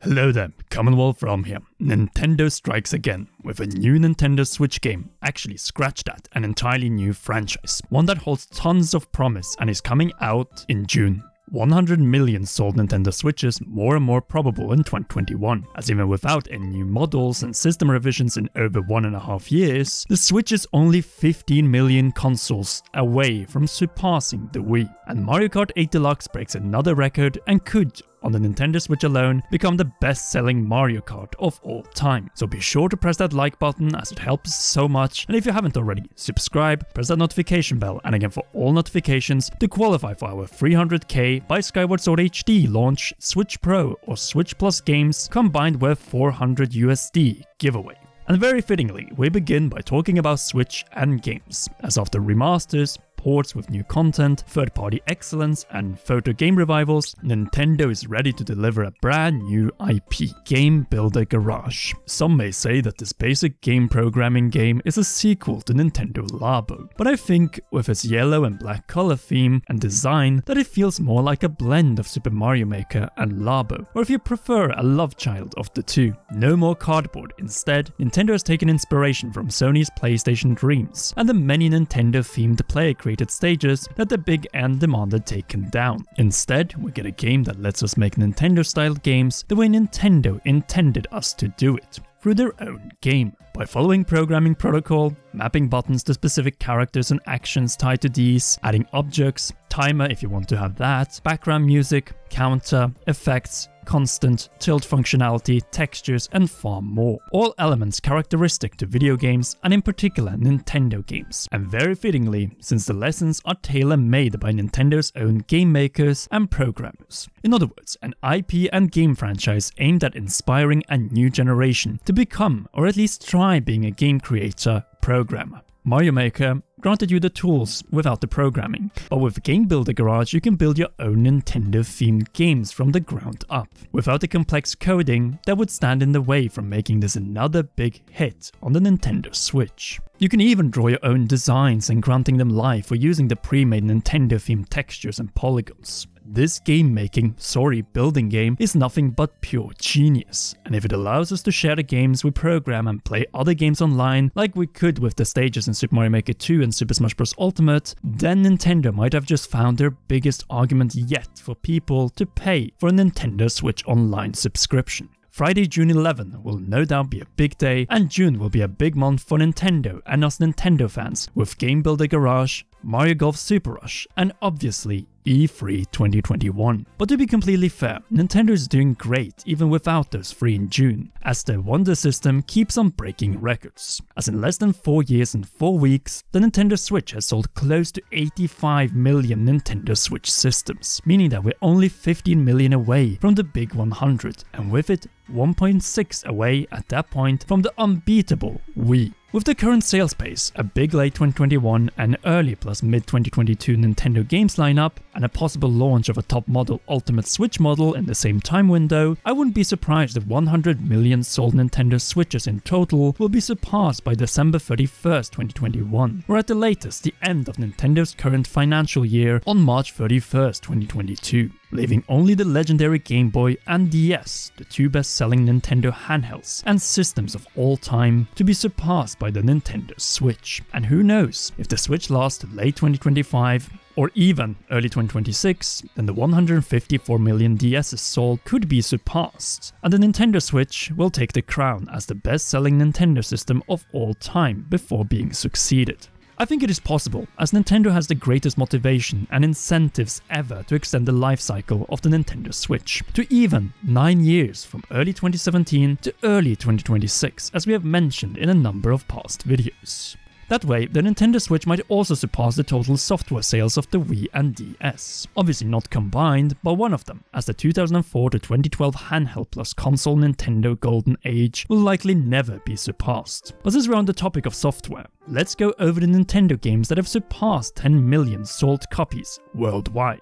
Hello there, Commonwealth from here. Nintendo strikes again with a new Nintendo Switch game. Actually, scratch that, an entirely new franchise. One that holds tons of promise and is coming out in June. 100 million sold Nintendo Switches, more and more probable in 2021, as even without any new models and system revisions in over 1.5 years, the Switch is only 15 million consoles away from surpassing the Wii. And Mario Kart 8 Deluxe breaks another record and could, on the Nintendo Switch alone, become the best-selling Mario Kart of all time. So be sure to press that like button as it helps so much, and if you haven't already, subscribe, press that notification bell, and again for all notifications to qualify for our 300k by Skyward Sword HD launch Switch Pro or Switch Plus games combined with 400 USD giveaway. And very fittingly, we begin by talking about Switch and games, as after remasters, ports with new content, third-party excellence, and photo game revivals, Nintendo is ready to deliver a brand new IP, Game Builder Garage. Some may say that this basic game programming game is a sequel to Nintendo Labo, but I think with its yellow and black color theme and design that it feels more like a blend of Super Mario Maker and Labo, or if you prefer a love child of the two. No more cardboard, instead, Nintendo has taken inspiration from Sony's PlayStation Dreams and the many Nintendo-themed player-created stages that the big end demanded taken down. Instead, we get a game that lets us make Nintendo-style games the way Nintendo intended us to do it, through their own game. By following programming protocol, mapping buttons to specific characters and actions tied to these, adding objects, timer if you want to have that, background music, counter, effects, constant, tilt functionality, textures, and far more. All elements characteristic to video games and in particular Nintendo games. And very fittingly, since the lessons are tailor-made by Nintendo's own game makers and programmers. In other words, an IP and game franchise aimed at inspiring a new generation to become, or at least try being a game creator programmer. Mario Maker granted you the tools without the programming, but with Game Builder Garage you can build your own Nintendo-themed games from the ground up, without the complex coding that would stand in the way from making this another big hit on the Nintendo Switch. You can even draw your own designs and granting them life or using the pre-made Nintendo-themed textures and polygons. This building game is nothing but pure genius, and if it allows us to share the games we program and play other games online like we could with the stages in Super Mario Maker 2 and Super Smash Bros. Ultimate, then Nintendo might have just found their biggest argument yet for people to pay for a Nintendo Switch Online subscription. Friday, June 11 will no doubt be a big day, and June will be a big month for Nintendo and us Nintendo fans with Game Builder Garage, Mario Golf Super Rush, and obviously E3 2021. But to be completely fair, Nintendo is doing great even without those 3 in June, as their Wonder system keeps on breaking records. As in less than 4 years and 4 weeks, the Nintendo Switch has sold close to 85 million Nintendo Switch systems, meaning that we're only 15 million away from the big 100, and with it 1.6 away at that point from the unbeatable Wii. With the current sales pace, a big late 2021 and early plus mid 2022 Nintendo games lineup, and a possible launch of a top model Ultimate Switch model in the same time window, I wouldn't be surprised if 100 million sold Nintendo Switches in total will be surpassed by December 31st, 2021, or at the latest the end of Nintendo's current financial year on March 31st, 2022. Leaving only the legendary Game Boy and DS, the two best-selling Nintendo handhelds and systems of all time, to be surpassed by the Nintendo Switch. And who knows, if the Switch lasts to late 2025 or even early 2026, then the 154 million DSs sold could be surpassed, and the Nintendo Switch will take the crown as the best-selling Nintendo system of all time before being succeeded. I think it is possible, as Nintendo has the greatest motivation and incentives ever to extend the life cycle of the Nintendo Switch to even 9 years from early 2017 to early 2026, as we have mentioned in a number of past videos. That way, the Nintendo Switch might also surpass the total software sales of the Wii and DS. Obviously not combined, but one of them, as the 2004 to 2012 handheld plus console Nintendo Golden Age will likely never be surpassed. But since we're on the topic of software, let's go over the Nintendo games that have surpassed 10 million sold copies worldwide.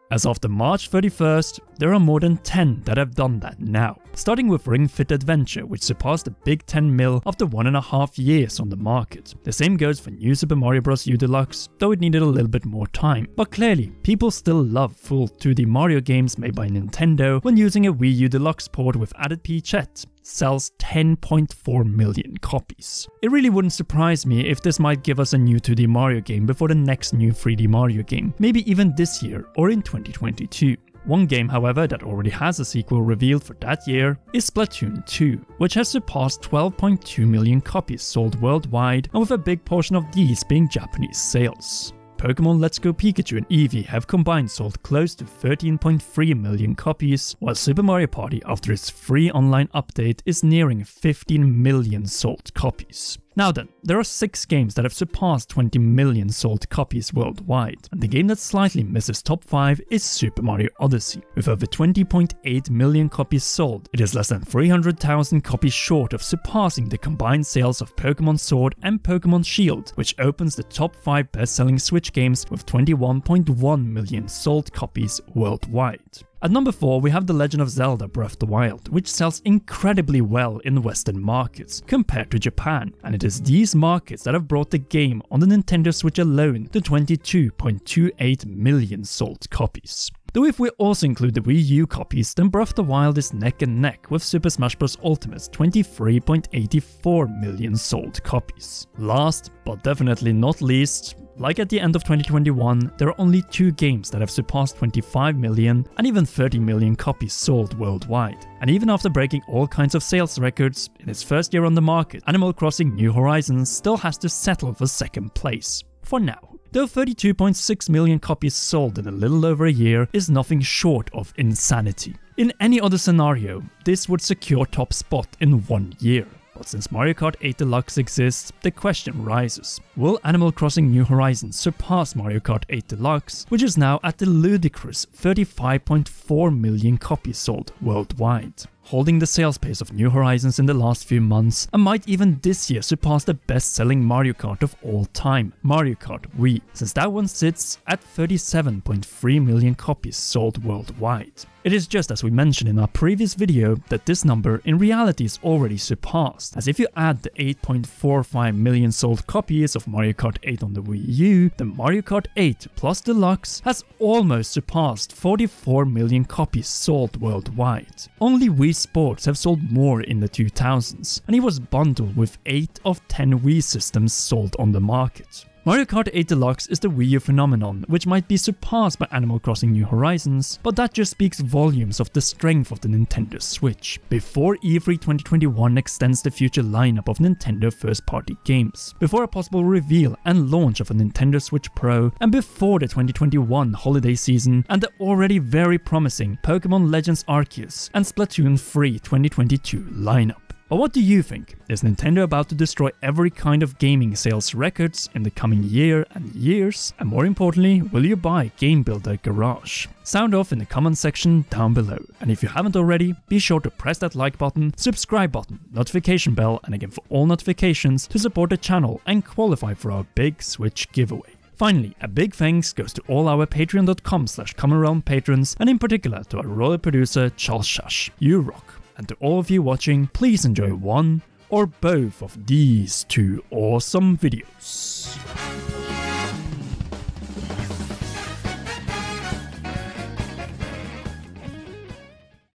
As of the March 31st, there are more than 10 that have done that now. Starting with Ring Fit Adventure, which surpassed the big 10 mil after 1.5 years on the market. The same goes for New Super Mario Bros. U Deluxe, though it needed a little bit more time. But clearly, people still love full 2D Mario games made by Nintendo when using a Wii U Deluxe port with added Peachette. Sells 10.4 million copies. It really wouldn't surprise me if this might give us a new 2D Mario game before the next new 3D Mario game, maybe even this year or in 2022. One game, however, that already has a sequel revealed for that year is Splatoon 2, which has surpassed 12.2 million copies sold worldwide, and with a big portion of these being Japanese sales. Pokemon Let's Go Pikachu and Eevee have combined sold close to 13.3 million copies, while Super Mario Party, after its free online update, is nearing 15 million sold copies. Now then, there are 6 games that have surpassed 20 million sold copies worldwide, and the game that slightly misses top 5 is Super Mario Odyssey. With over 20.8 million copies sold, it is less than 300,000 copies short of surpassing the combined sales of Pokemon Sword and Pokemon Shield, which opens the top 5 best-selling Switch games with 21.1 million sold copies worldwide. At number 4, we have The Legend of Zelda Breath of the Wild, which sells incredibly well in Western markets compared to Japan, and it is these markets that have brought the game on the Nintendo Switch alone to 22.28 million sold copies. Though if we also include the Wii U copies, then Breath of the Wild is neck and neck with Super Smash Bros. Ultimate's 23.84 million sold copies. Last, but definitely not least, like at the end of 2021, there are only 2 games that have surpassed 25 million and even 30 million copies sold worldwide. And even after breaking all kinds of sales records, in its first year on the market, Animal Crossing New Horizons still has to settle for second place. For now. Though 32.6 million copies sold in a little over a year is nothing short of insanity. In any other scenario, this would secure top spot in 1 year. But since Mario Kart 8 Deluxe exists, the question rises, will Animal Crossing New Horizons surpass Mario Kart 8 Deluxe, which is now at the ludicrous 35.4 million copies sold worldwide? Holding the sales pace of New Horizons in the last few months, and might even this year surpass the best-selling Mario Kart of all time, Mario Kart Wii, since that one sits at 37.3 million copies sold worldwide. It is just as we mentioned in our previous video that this number in reality is already surpassed, as if you add the 8.45 million sold copies of Mario Kart 8 on the Wii U, then Mario Kart 8 plus Deluxe has almost surpassed 44 million copies sold worldwide. Only Wii Sports have sold more in the 2000s, and it was bundled with 8 of 10 Wii systems sold on the market. Mario Kart 8 Deluxe is the Wii U phenomenon, which might be surpassed by Animal Crossing New Horizons, but that just speaks volumes of the strength of the Nintendo Switch. Before E3 2021 extends the future lineup of Nintendo first-party games, before a possible reveal and launch of a Nintendo Switch Pro, and before the 2021 holiday season and the already very promising Pokemon Legends Arceus and Splatoon 3 2022 lineup. But what do you think? Is Nintendo about to destroy every kind of gaming sales records in the coming year and years? And more importantly, will you buy Game Builder Garage? Sound off in the comment section down below. And if you haven't already, be sure to press that like button, subscribe button, notification bell, and again for all notifications to support the channel and qualify for our big Switch giveaway. Finally, a big thanks goes to all our patreon.com/CommonRealm patrons, and in particular to our royal producer Charles Shash. You rock. And to all of you watching, please enjoy one or both of these 2 awesome videos.